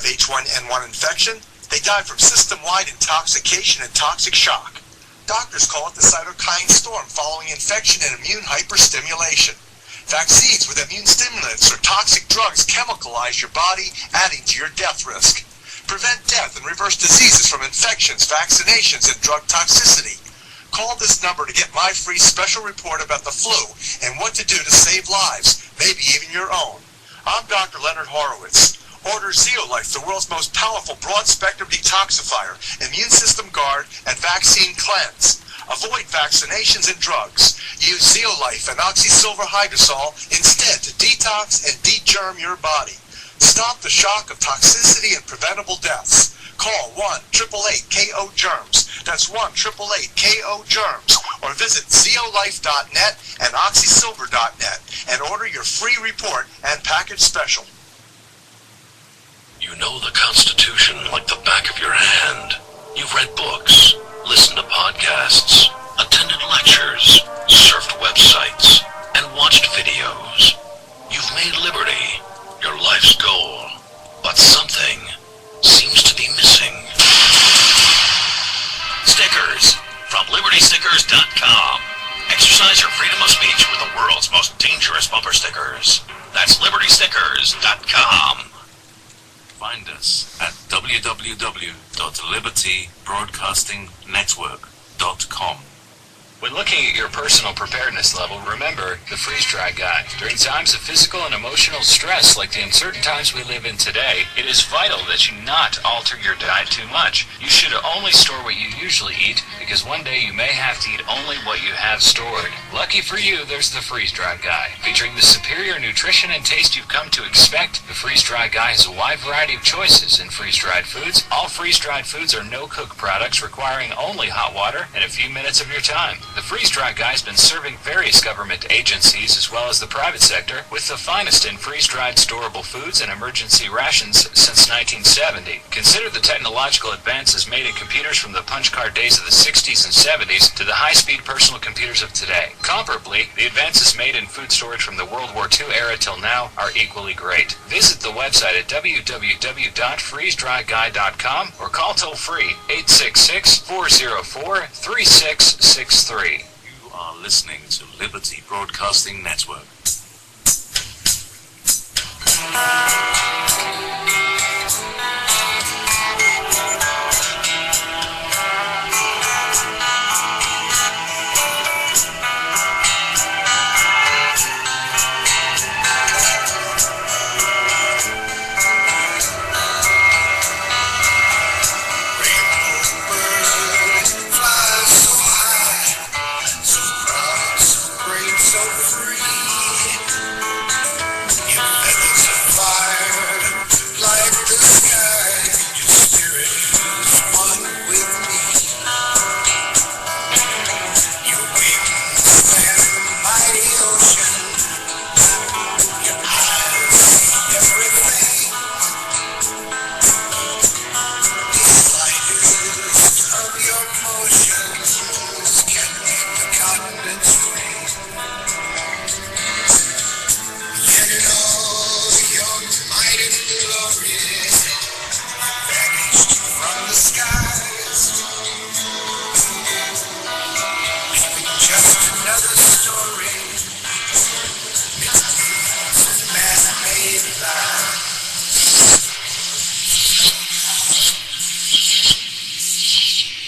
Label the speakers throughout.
Speaker 1: of H1N1 infection, they die from system-wide intoxication and toxic shock. Doctors call it the cytokine storm following infection and immune hyperstimulation. Vaccines with immune stimulants or toxic drugs chemicalize your body, adding to your death risk. Prevent death and reverse diseases from infections, vaccinations, and drug toxicity. Call this number to get my free special report about the flu and what to do to save lives, maybe even your own. I'm Dr. Leonard Horowitz. Order Zeolife, the world's most powerful broad-spectrum detoxifier, immune system guard, and vaccine cleanse. Avoid vaccinations and drugs. Use Zeolife and oxysilver hydrosol instead to detox and de-germ your body. Stop the shock of toxicity and preventable deaths. Call 1-888-KO-GERMS. That's 1-888-KO-GERMS. Or visit zeolife.net and oxysilver.net and order your free report and package special.
Speaker 2: You know the Constitution like the back of your hand. You've read books, listened to podcasts, attended lectures, surfed websites, and watched videos. You've made liberty your life's goal, but something seems to be missing. Stickers from LibertyStickers.com. Exercise your freedom of speech with the world's most dangerous bumper stickers. That's LibertyStickers.com.
Speaker 3: Find us at www.libertybroadcastingnetwork.com.
Speaker 4: When looking at your personal preparedness level, remember the freeze-dry guide. During times of physical and emotional stress, like the uncertain times we live in today, it is vital that you not alter your diet too much. You should only store what you usually eat, because one day you may have to eat only what you have stored. Lucky for you, there's the freeze-dry guide. Featuring the superior nutrition and taste you've come to expect, the freeze-dry guide has a wide variety of choices in freeze-dried foods. All freeze-dried foods are no-cook products requiring only hot water and a few minutes of your time. The freeze-dry guide has been serving various government agencies as well as the private sector with the finest in freeze-dried storable foods and emergency rations since 1970. Consider the technological advances made in computers from the punch card days of the 60s and 70s to the high-speed personal computers of today. Comparably, the advances made in food storage from the World War II era till now are equally great. Visit the website at www.freezedryguide.com or call toll-free 866-404-3663.
Speaker 3: You are listening to Liberty Broadcasting Network.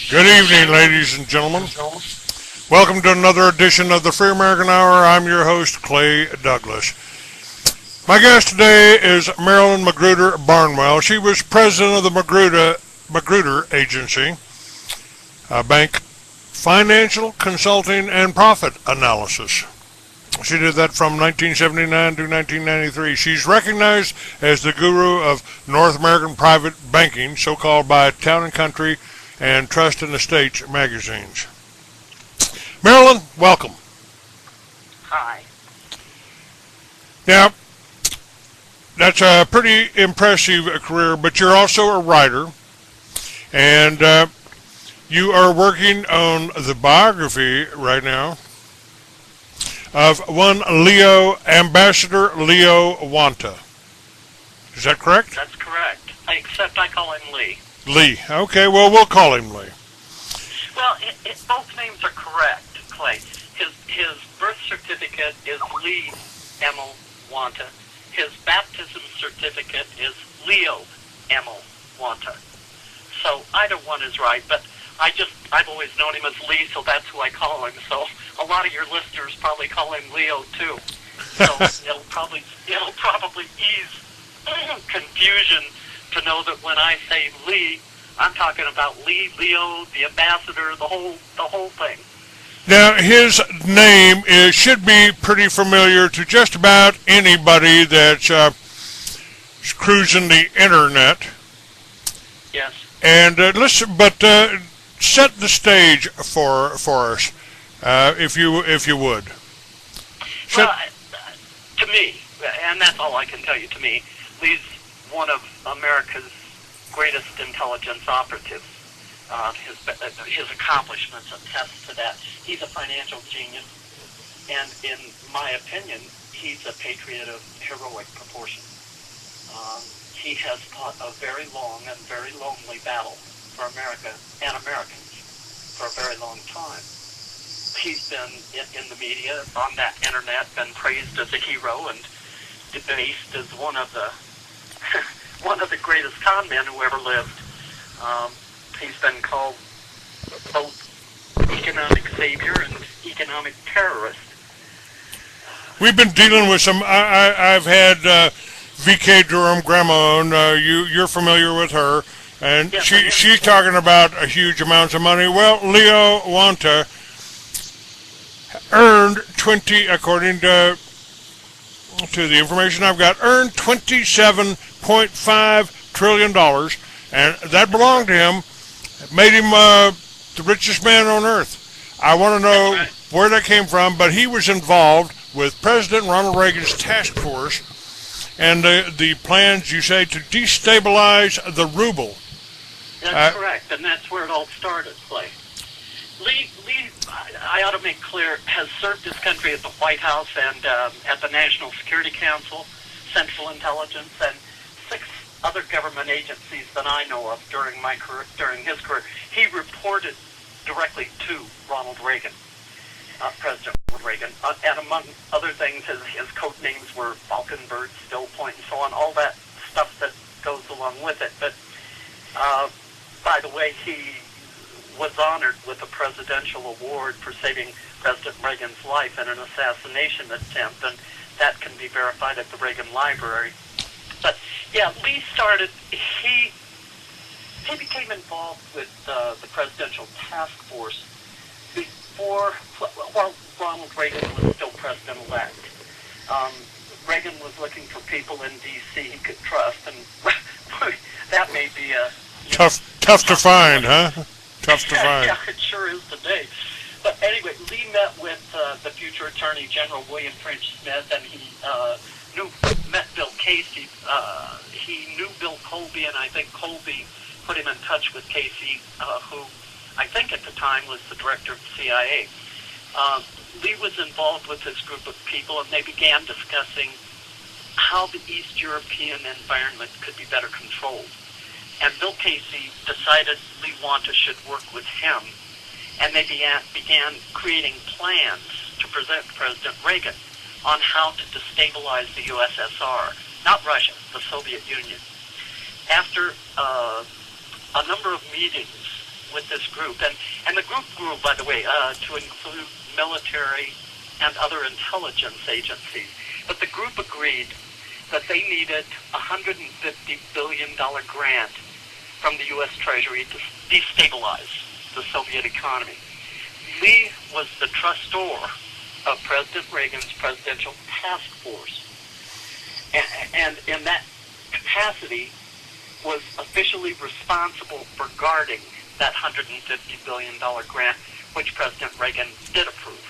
Speaker 5: Good evening, ladies and gentlemen. Welcome to another edition of the Free American Hour. I'm your host, Clay Douglas. My guest today is MarilynBarnewall. She was president of the Magruder Agency, Bank Financial Consulting and Profit Analysis. She did that from 1979 to 1993. She's recognized as the guru of North American private banking, so-called by Town & Country and Trust and Estates magazines. Marilyn, welcome.
Speaker 6: Hi.
Speaker 5: Now, that's a pretty impressive career, but you're also a writer, and you are working on the biography right now of one Ambassador Leo Wanta. Is that correct?
Speaker 6: That's correct. except I call him Lee.
Speaker 5: Lee. Okay, well, we'll call him Lee.
Speaker 6: Well, both names are correct, Clay. His birth certificate is Lee Emil Wanta. His baptism certificate is Leo Emil Wanta. So either one is right, but I've always known him as Lee, so that's who I call him. So a lot of your listeners probably call him Leo too. So it'll probably ease confusion to know that when I say Lee, I'm talking about Lee, Leo, the ambassador, the whole thing.
Speaker 5: Now, his name should be pretty familiar to just about anybody that's cruising the internet.
Speaker 6: Yes.
Speaker 5: And set the stage for us, if you would.
Speaker 6: Well, to me, and that's all I can tell you. To me, Lee's one of America's greatest intelligence operatives. His accomplishments attest to that. He's a financial genius, and in my opinion, he's a patriot of heroic proportion. He has fought a very long and very lonely battle for America and Americans for a very long time. He's been in the media, on that internet, been praised as a hero and debased as one of the greatest con men who ever lived. He's been called both economic savior and economic terrorist.
Speaker 5: We've been dealing with some. I've had V.K. Durham, Grandma on. You're familiar with her, and
Speaker 6: yes,
Speaker 5: she's talking about huge amounts of money. Well, Leo Wanta earned according to the information I've got, earned $27.5 trillion, and that belonged to him. It made him the richest man on earth. I want to know where that came from, but he was involved with President Ronald Reagan's task force and the plans, you say, to destabilize the ruble.
Speaker 6: That's correct, and that's where it all started, Clay. Lee, I ought to make clear, has served his country at the White House and at the National Security Council, Central Intelligence, and 6 other government agencies that I know of during his career. He reported directly to Ronald Reagan, President Reagan, and among other things, his code names were Falcon, Bird, Still Point, and so on, all that stuff that goes along with it. But by the way, he was honored with a presidential award for saving President Reagan's life in an assassination attempt, and that can be verified at the Reagan Library. But yeah, Lee started. He became involved with the presidential task force while Ronald Reagan was still president-elect. Reagan was looking for people in D.C. he could trust, and that may be a
Speaker 5: tough to find, huh? Tough to find.
Speaker 6: Yeah, it sure is today. But anyway, Lee met with the future Attorney General William French Smith, and he met Bill Casey. He knew Bill Colby, and I think Colby put him in touch with Casey, who I think at the time was the director of the CIA. Lee was involved with this group of people, and they began discussing how the East European environment could be better controlled. And Bill Casey decided Lee Wanta should work with him, and they began creating plans to present President Reagan on how to destabilize the USSR, not Russia, the Soviet Union. After a number of meetings with this group, and the group grew, by the way, to include military and other intelligence agencies, but the group agreed that they needed a $150 billion grant from the U.S. Treasury to destabilize the Soviet economy. Lee was the trustor of President Reagan's presidential task force, and in that capacity was officially responsible for guarding that $150 billion grant, which President Reagan did approve.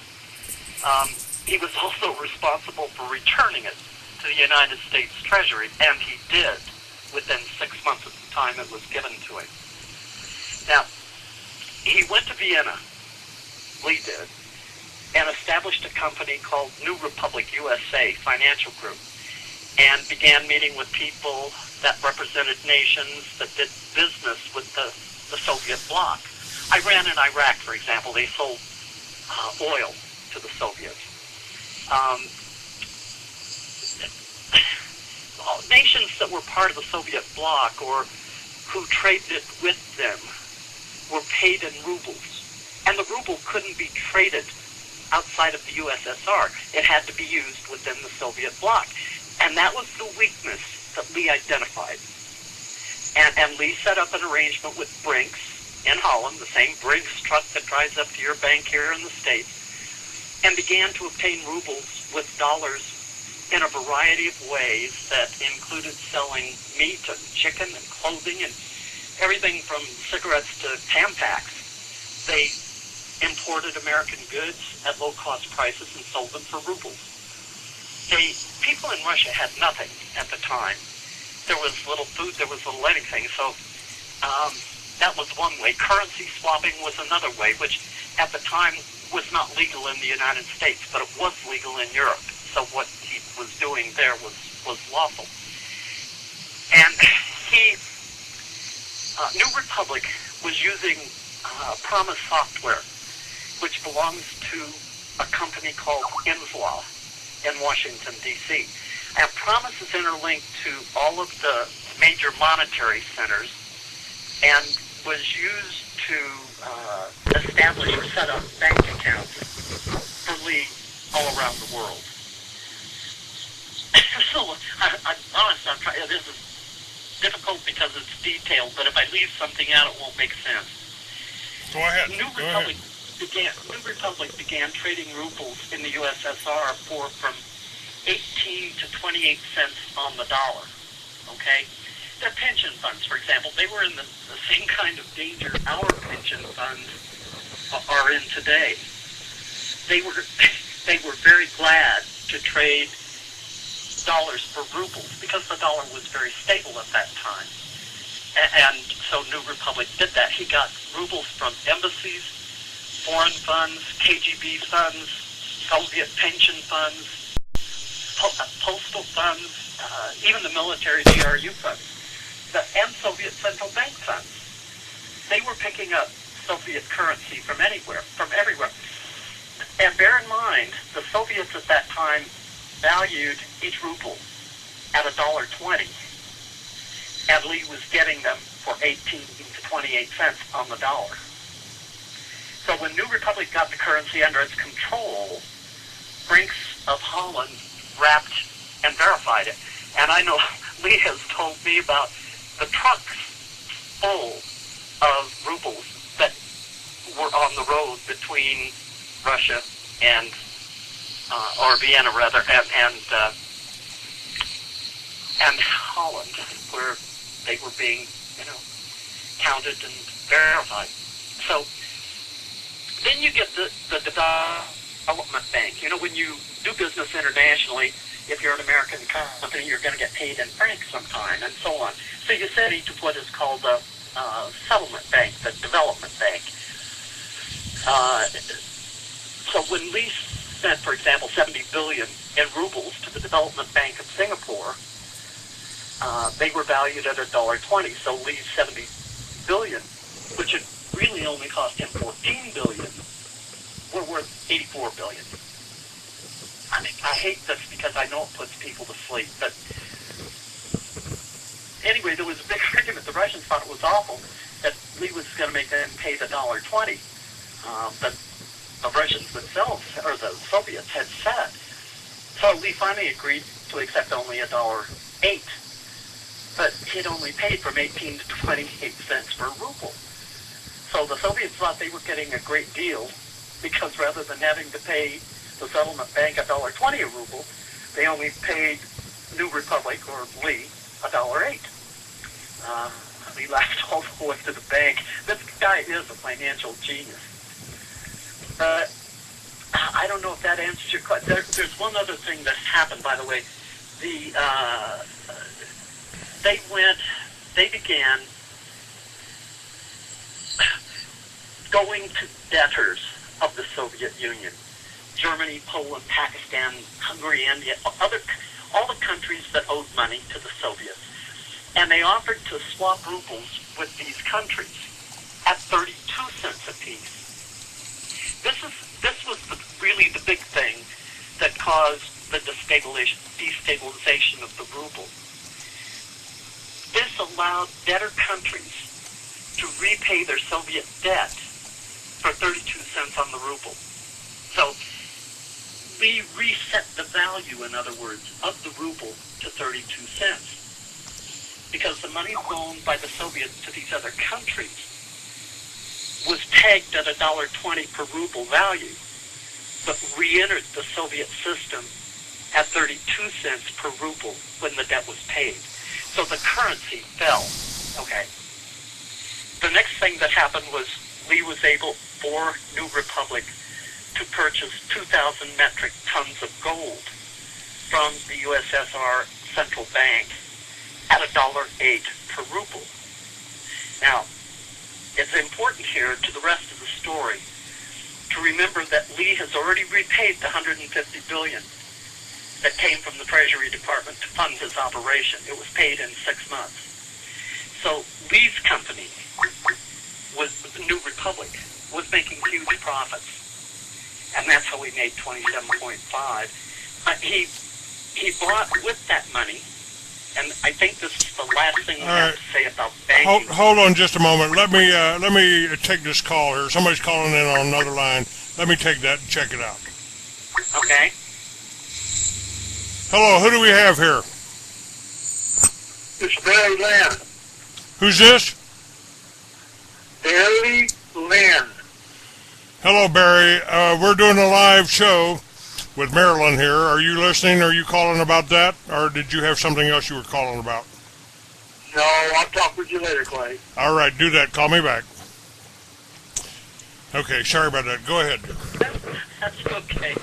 Speaker 6: He was also responsible for returning it to the United States Treasury, and he did within 6 months of the time it was given to him. Now, he went to Vienna, Lee did, and established a company called New Republic USA Financial Group, and began meeting with people that represented nations that did business with the Soviet bloc. Iran and Iraq, for example, they sold oil to the Soviets. Nations that were part of the Soviet bloc or who traded with them were paid in rubles. And the ruble couldn't be traded outside of the USSR. It had to be used within the Soviet bloc. And that was the weakness that Lee identified. And Lee set up an arrangement with Brinks in Holland, the same Brinks truck that drives up to your bank here in the States, and began to obtain rubles with dollars in a variety of ways that included selling meat and chicken and clothing and everything from cigarettes to Tampax. They imported American goods at low-cost prices and sold them for rubles. People in Russia had nothing at the time. There was little food, there was little anything, so that was one way. Currency swapping was another way, which at the time was not legal in the United States, but it was legal in Europe. So what he was doing there was lawful. And New Republic was using Promise software, which belongs to a company called Inslaw in Washington, D.C. And Promise is interlinked to all of the major monetary centers and was used to establish or set up bank accounts for Lee all around the world. So, I'm honest, this is difficult because it's detailed, but if I leave something out, it won't make sense.
Speaker 5: Go ahead.
Speaker 6: New Republic began trading rubles in the USSR for from 18 to 28 cents on the dollar. Okay? Their pension funds, for example, they were in the same kind of danger our pension funds are in today. They were very glad to trade dollars for rubles because the dollar was very stable at that time. And so New Republic did that. He got rubles from embassies, foreign funds, KGB funds, Soviet pension funds, postal funds, even the military GRU funds, and Soviet central bank funds. They were picking up Soviet currency from everywhere. And bear in mind, the Soviets at that time valued each ruble at $1.20, and Lee was getting them for 18 to 28 cents on the dollar. So when New Republic got the currency under its control, Brinks of Holland wrapped and verified it. And I know Lee has told me about the trucks full of rubles that were on the road between Russia and or Vienna rather, and Holland, where they were being, counted and verified. So then you get the development bank. When you do business internationally, if you're an American company, you're going to get paid in francs sometime, and so on. So you set into what is called the settlement bank, the development bank. So when Lee sent, for example, 70 billion in rubles to the Development Bank of Singapore, they were valued at $1.20. So Lee's 70 billion, which had really only cost him 14 billion, were worth 84 billion. I hate this because I know it puts people to sleep, but anyway, there was a big argument. The Russians thought it was awful that Lee was going to make them pay the $1.20, but the Russians themselves, or the Soviets, had said. So Lee finally agreed to accept only $1.08, but he'd only paid from 18 to 28 cents per ruble. So the Soviets thought they were getting a great deal because rather than having to pay the settlement bank $1.20 a ruble, they only paid New Republic, or Lee, $1.08. Lee laughed all the way to the bank. This guy is a financial genius. I don't know if that answers your question. There's one other thing that happened, by the way. They began going to debtors of the Soviet Union. Germany, Poland, Pakistan, Hungary, India, all the countries that owed money to the Soviets. And they offered to swap rubles with these countries at 32 cents apiece. This was really the big thing that caused the destabilization of the ruble. This allowed debtor countries to repay their Soviet debt for 32 cents on the ruble. So we reset the value, in other words, of the ruble to 32 cents. Because the money loaned by the Soviets to these other countries was pegged at $1.20 per ruble value, but re-entered the Soviet system at 32 cents per ruble when the debt was paid. So the currency fell. Okay. The next thing that happened was Lee was able, for New Republic, to purchase 2,000 metric tons of gold from the USSR Central Bank at $1.08 per ruble. Now, it's important here to the rest of the story to remember that Lee has already repaid the $150 billion that came from the Treasury Department to fund his operation. It was paid in 6 months. So Lee's company, was New Republic, was making huge profits, and that's how he made 27.5. He bought with that money. And I think this is the last thing we have to say about banking.
Speaker 5: Hold on just a moment. Let me take this call here. Somebody's calling in on another line. Let me take that and check it out.
Speaker 6: Okay.
Speaker 5: Hello, who do we have here?
Speaker 7: It's Barry Land.
Speaker 5: Who's this?
Speaker 7: Barry Land.
Speaker 5: Hello, Barry. We're doing a live show with Marilyn here. Are you listening? Are you calling about that? Or did you have something else you were calling about?
Speaker 7: No, I'll talk with you later, Clay.
Speaker 5: All right, do that. Call me back. Okay, sorry about that. Go ahead.
Speaker 6: That's okay.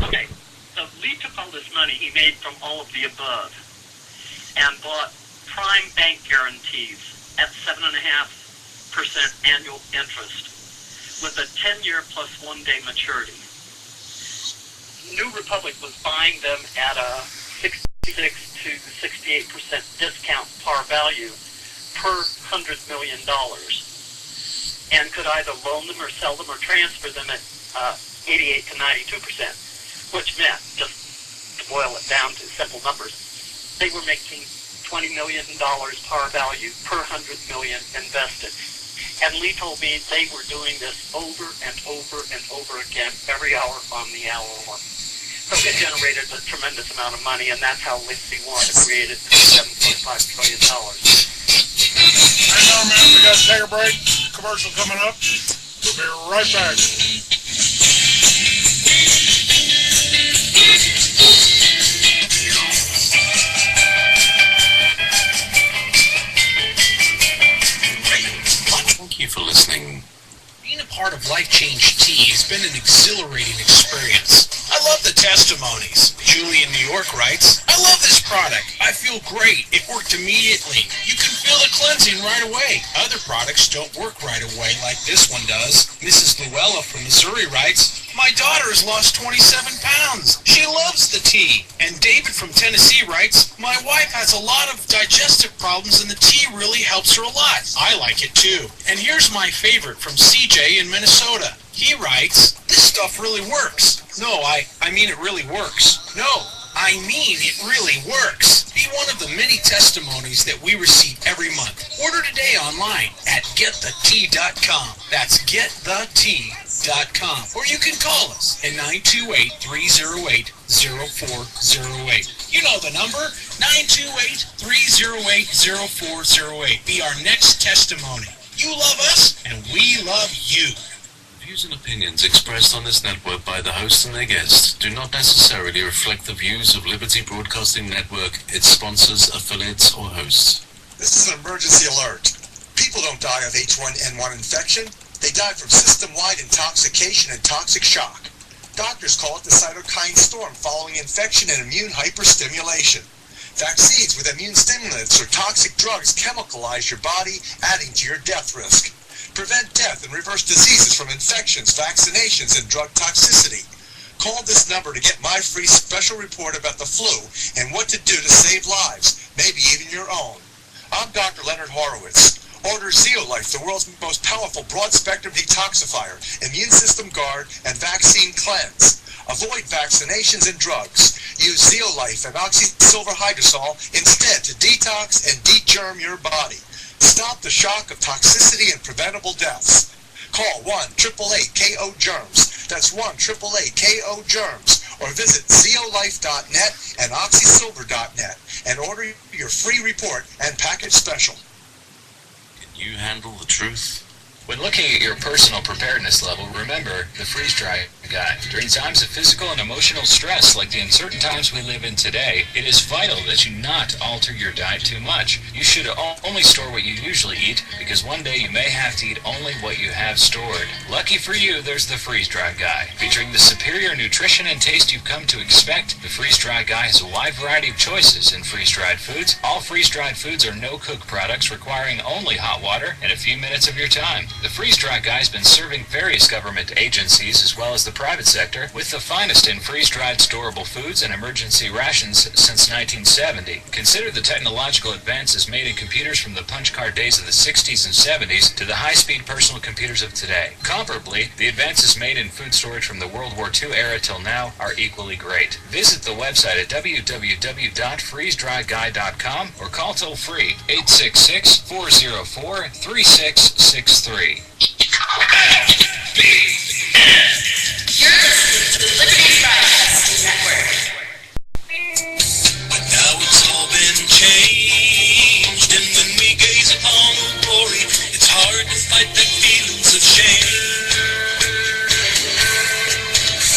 Speaker 6: Okay, so Lee took all this money he made from all of the above and bought prime bank guarantees at 7.5% annual interest with a 10-year plus 1-day maturity. New Republic was buying them at a 66 to 68% discount par value per $100 million, and could either loan them or sell them or transfer them at 88 to 92%, which meant, just to boil it down to simple numbers, they were making $20 million par value per $100 million invested. And Lee told me they were doing this over and over and over again, every hour on the hour. So it generated a tremendous amount of money, and that's how Leo Wanta created $7.5 trillion.
Speaker 5: Hang on, man. We got to take a break. Commercial coming up. We'll be right back.
Speaker 2: Thank you for listening.
Speaker 8: Being a part of Life Change Tea has been an exhilarating experience. I love the testimonies. Julie in New York writes, I love this product. I feel great. It worked immediately. You can feel the cleansing right away. Other products don't work right away like this one does. Mrs. Llewellyn from Missouri writes, my daughter has lost 27 pounds. She loves the tea. And David from Tennessee writes, my wife has a lot of digestive problems and the tea really helps her a lot. I like it too. And here's my favorite from CJ in Minnesota. He writes, this stuff really works. No, I mean it really works. No, I mean it really works. Be one of the many testimonies that we receive every month. Order today online at getthetea.com. That's getthetea.com. Or you can call us at 928-308-0408. You know the number, 928-308-0408. Be our next testimony. You love us, and we love you.
Speaker 2: Views and opinions expressed on this network by the hosts and their guests do not necessarily reflect the views of Liberty Broadcasting Network, its sponsors, affiliates, or hosts.
Speaker 1: This is an emergency alert. People don't die of H1N1 infection. They die from system-wide intoxication and toxic shock. Doctors call it the cytokine storm following infection and immune hyperstimulation. Vaccines with immune stimulants or toxic drugs chemicalize your body, adding to your death risk. Prevent death and reverse diseases from infections, vaccinations, and drug toxicity. Call this number to get my free special report about the flu and what to do to save lives, maybe even your own. I'm Dr. Leonard Horowitz. Order Zeolife, the world's most powerful broad-spectrum detoxifier, immune system guard, and vaccine cleanse. Avoid vaccinations and drugs. Use Zeolife and oxysilver hydrosol instead to detox and degerm your body. Stop the shock of toxicity and preventable deaths. Call 1-888-KO-GERMS. That's 1-888-KO-GERMS. Or visit zeolife.net and oxysilver.net and order your free report and package special.
Speaker 3: Can you handle the truth?
Speaker 4: When looking at your personal preparedness level, remember the freeze-dry guide. During times of physical and emotional stress, like the uncertain times we live in today, it is vital that you not alter your diet too much. You should only store what you usually eat, because one day you may have to eat only what you have stored. Lucky for you, there's the freeze-dry guide. Featuring the superior nutrition and taste you've come to expect, the freeze-dry guide has a wide variety of choices in freeze-dried foods. All freeze-dried foods are no-cook products requiring only hot water and a few minutes of your time. The freeze-dry guide has been serving various government agencies as well as the private sector with the finest in freeze-dried storable foods and emergency rations since 1970. Consider the technological advances made in computers from the punch card days of the 60s and 70s to the high-speed personal computers of today. Comparably, the advances made in food storage from the World War II era till now are equally great. Visit the website at www.freezedryguide.com or call toll-free 866-404-3663.
Speaker 9: You're listening to the Liberty Broadcasting Network.
Speaker 2: But now it's all been changed, and when we gaze upon the glory, it's hard to fight the feelings of shame.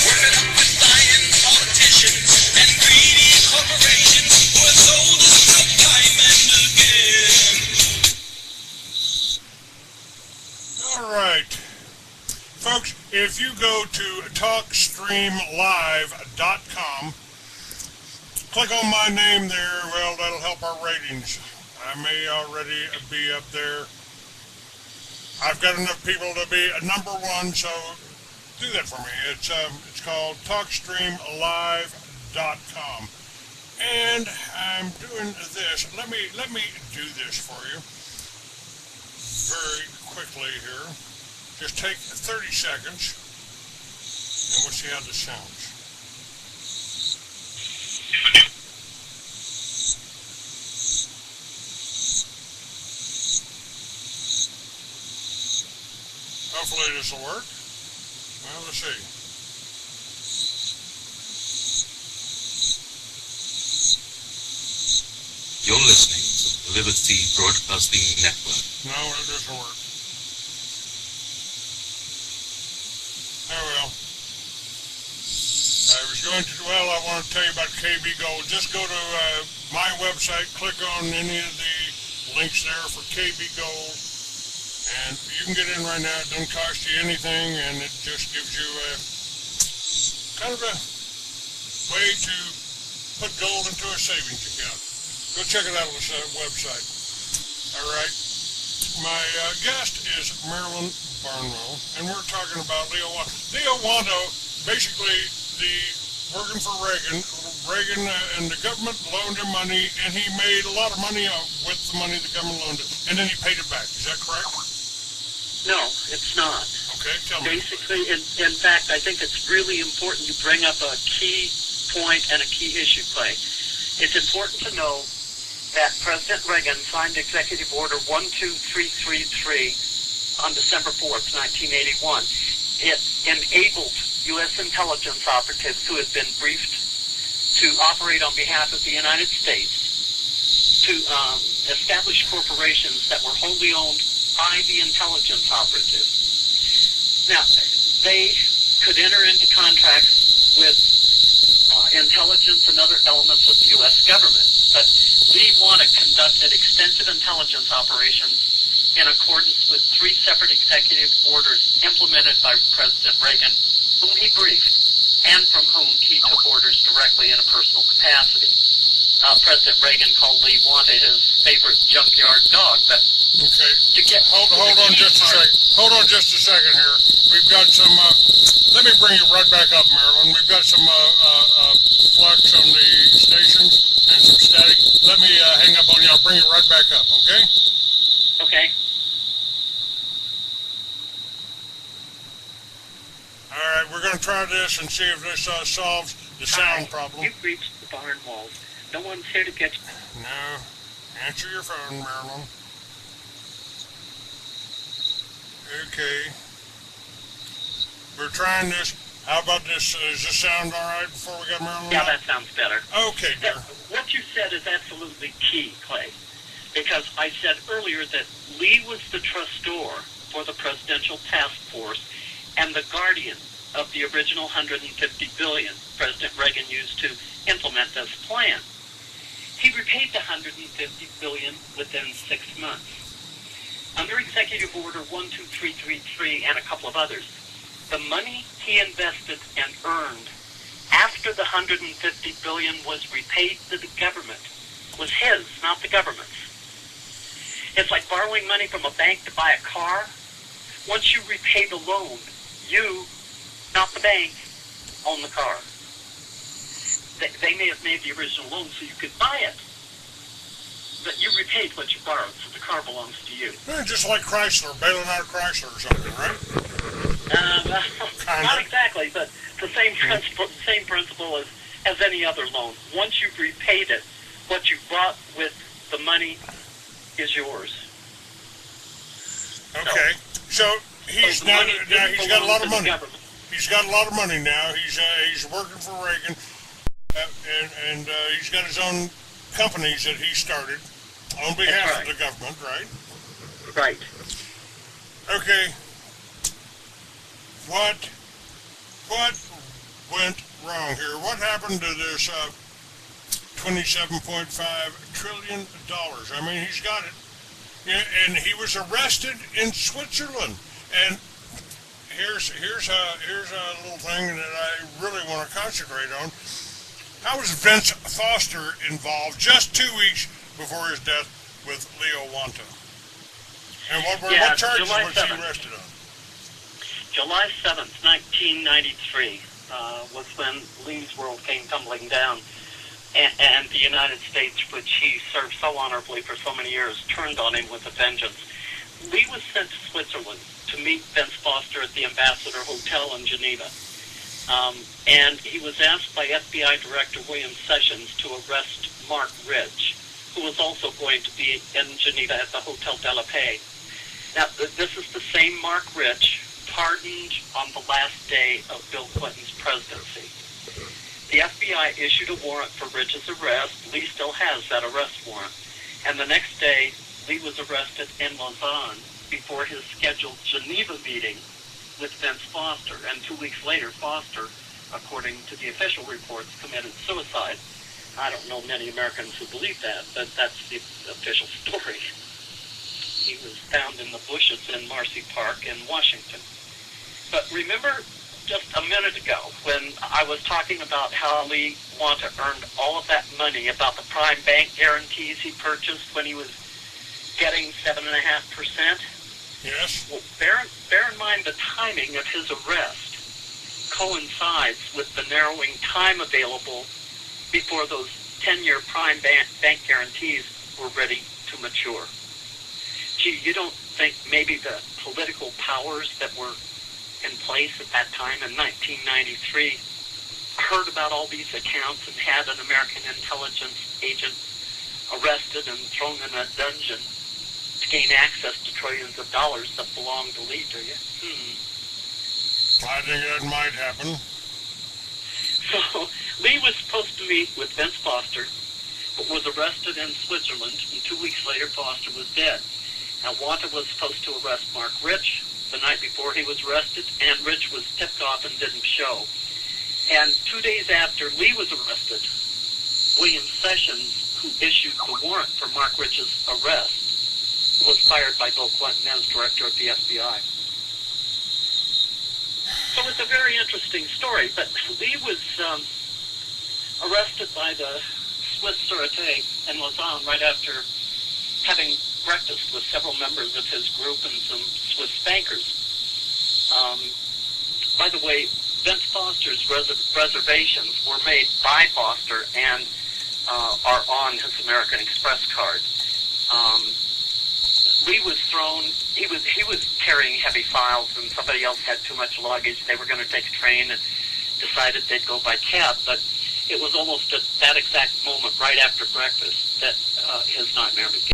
Speaker 2: We're fed up with lying politicians and greedy corporations who have sold us out time and again.
Speaker 5: All right. Folks, if you go to TalkStreamLive.com, click on my name there, well, that'll help our ratings. I may already be up there. I've got enough people to be a number one, so do that for me. It's called TalkStreamLive.com. And I'm doing this. Let me do this for you very quickly here. Just take 30 seconds, and we'll see how this sounds. Hopefully this will work. Well, let's see.
Speaker 3: You're listening to the Liberty Broadcasting Network.
Speaker 5: No, it doesn't work. Oh well. I want to tell you about KB Gold. Just go to my website, click on any of the links there for KB Gold, and you can get in right now. It doesn't cost you anything, and it just gives you kind of a way to put gold into a savings account. Go check it out on the website. All right. My guest is MarilynBarnewall, and we're talking about Leo Wanta. Leo Wanta, basically, working for Reagan. Reagan and the government loaned him money, and he made a lot of money with the money the government loaned him, and then he paid it back. Is that correct?
Speaker 6: No, it's not.
Speaker 5: Okay, tell me.
Speaker 6: Basically, in fact, I think it's really important you bring up a key point and a key issue, Clay. It's important to know that President Reagan signed Executive Order 12333 on December 4th, 1981. It enabled U.S. intelligence operatives who had been briefed to operate on behalf of the United States to establish corporations that were wholly owned by the intelligence operatives. Now, they could enter into contracts with intelligence and other elements of the U.S. government, but Lee Wanta conducted extensive intelligence operations in accordance with 3 separate executive orders implemented by President Reagan, whom he briefed, and from whom he took orders directly in a personal capacity. President Reagan called Lee Wanta his favorite junkyard dog, but
Speaker 5: Okay.
Speaker 6: to get...
Speaker 5: Hold on just a second. Hold on just a second here. We've got some, let me bring you right back up, Marilyn. We've got some flux on the station and some static. let me hang up on you. I'll bring it right back up, okay?
Speaker 6: Okay.
Speaker 5: All right, we're going to try this and see if this solves the sound problem.
Speaker 6: You've reached the barn walls. No one's here to get you.
Speaker 5: No. Answer your phone, Marilyn. Okay. We're trying this. How about this? Does this sound all right before we got Marilyn?
Speaker 6: Yeah, that sounds better.
Speaker 5: Okay, dear.
Speaker 6: What you said is absolutely key, Clay, because I said earlier that Lee was the trustor for the Presidential Task Force and the guardian of the original $150 billion President Reagan used to implement this plan. He repaid the $150 billion within 6 months. Under Executive Order 12333 and a couple of others, the money he invested and earned after the $150 billion was repaid to the government was his, not the government's. It's like borrowing money from a bank to buy a car. Once you repay the loan, you, not the bank, own the car. They may have made the original loan so you could buy it, but you repaid what you borrowed, so the car belongs to you.
Speaker 5: Yeah, just like Chrysler, bailing out Chrysler or something, right?
Speaker 6: Not exactly, but the same principle as any other loan. Once you've repaid it, what you bought with the money is yours.
Speaker 5: Okay, so he's got a lot of money. He's got a lot of money now. He's working for Reagan, and he's got his own companies that he started on behalf of the government, right?
Speaker 6: Right.
Speaker 5: Okay. What went wrong here? What happened to this $27.5 trillion? I mean, he's got it. Yeah, and he was arrested in Switzerland. And here's a little thing that I really want to concentrate on. How was Vince Foster involved just 2 weeks before his death with Leo Wanta? And what charges was he arrested on?
Speaker 6: July 7th, 1993 was when Lee's world came tumbling down, and the United States, which he served so honorably for so many years, turned on him with a vengeance. Lee was sent to Switzerland to meet Vince Foster at the Ambassador Hotel in Geneva. And he was asked by FBI Director William Sessions to arrest Mark Ridge, who was also going to be in Geneva at the Hotel de la Paix. Now, this is the same Mark Ridge pardoned on the last day of Bill Clinton's presidency. The FBI issued a warrant for Ridge's arrest. Lee still has that arrest warrant. And the next day, Lee was arrested in Lausanne before his scheduled Geneva meeting with Vince Foster. And 2 weeks later, Foster, according to the official reports, committed suicide. I don't know many Americans who believe that, but that's the official story. He was found in the bushes in Marcy Park in Washington. But remember just a minute ago when I was talking about how Lee Wanta earned all of that money, about the prime bank guarantees he purchased when he was getting 7.5%?
Speaker 5: Yes.
Speaker 6: Well, bear in mind the timing of his arrest coincides with the narrowing time available before those 10-year prime bank guarantees were ready to mature. Gee, you don't think maybe the political powers that were in place at that time in 1993 heard about all these accounts and had an American intelligence agent arrested and thrown in a dungeon to gain access to trillions of dollars that belonged to Lee, do you?
Speaker 5: I think that might happen.
Speaker 6: So Lee was supposed to meet with Vince Foster, but was arrested in Switzerland, and 2 weeks later Foster was dead. Now Wanta was supposed to arrest Mark Ridge the night before he was arrested, and Ridge was tipped off and didn't show. And 2 days after Lee was arrested, William Sessions, who issued the warrant for Mark Ridge's arrest, was fired by Bill Clinton as director of the FBI. So it's a very interesting story, but Lee was arrested by the Swiss Sûreté in Lausanne right after having breakfast with several members of his group and some Swiss bankers. By the way, Vince Foster's reservations were made by Foster and are on his American Express card. Lee was thrown. He was carrying heavy files, and somebody else had too much luggage. They were going to take a train and decided they'd go by cab, but it was almost at that exact moment, right after breakfast, that his nightmare began.